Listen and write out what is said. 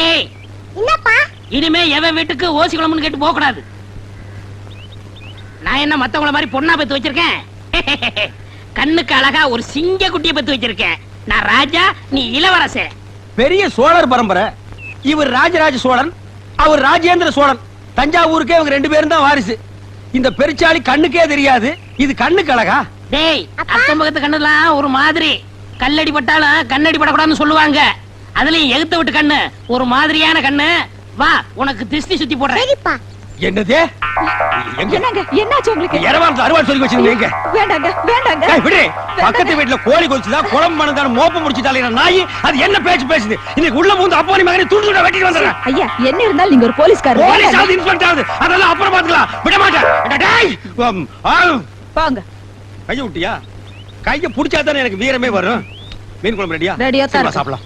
ஏய் என்னப்பா? இனிமே எவன் வீட்டுக்கு ஓசி குழம்புன்னு கேட்டு போக கூடாது. நான் என்ன மத்தவங்கள மாதிரி பொண்ணா பெத்து வச்சிருக்கேன்? கண்ணுக்கு அழகா ஒரு சிங்க குட்டியை பெத்து வச்சிருக்கேன். நான் ராஜா, நீ இளவரசன். பெரிய சோழர் பரம்பரை. இவர் ராஜராஜ சோழன், அவர் ராஜேந்திர சோழன். தஞ்சாவூருக்கே இவங்க 2 பேரும் தான் வாரிசு. இந்த பெருச்சாளி கண்ணுக்கே தெரியாது. இது கண்ணுக்கு அழகா? டேய், அக்கம் பக்கத்து கண்ணுலாம் ஒரு மாதிரி. கல்லடி பட்டாலும் கண்ணடி படக்கூடாதுன்னு சொல்லுவாங்க. அதுலயும் எகுத்த விட்டு கண்ணு ஒரு மாதிரியான கண்ணு. வா, உனக்கு திருஷ்டி சுத்தி போடுறேன். சரிப்பா. என்னதே? என்னங்க என்னாச்சு உங்களுக்கு? இரவாரத்து அறுவாள் சொல்லி வச்சிருந்தீங்க. வேண்டாங்க வேண்டாங்க. ஏய் விடு. பக்கத்து வீட்ல கோழி கொல்ச்சுதா, குளம் மணந்தான மோப்பம் முடிச்சிட்டாலே நாய். அது என்ன பேச்சு பேசுது? இன்னைக்கு உள்ள மூந்து அப்பா நீ மகனை துண்டு துண்டா வெட்டிட்டு வந்தறேன். ஐயா, என்ன இருந்தாலும் நீங்க ஒரு போலீஸ்காரர். போலீஸ் ஆவது இன்ஸ்பெக்டர் ஆவது அதெல்லாம் அப்புறம் பாத்துக்கலாம். விட மாட்டேன். டேய் வாங்க. கைய விட்டியா? கைய புடிச்சா தானே எனக்கு வீரமே வரும். மீன் குழம்பு ரெடியா? ரெடியா தான் சாப்பிடலாம்.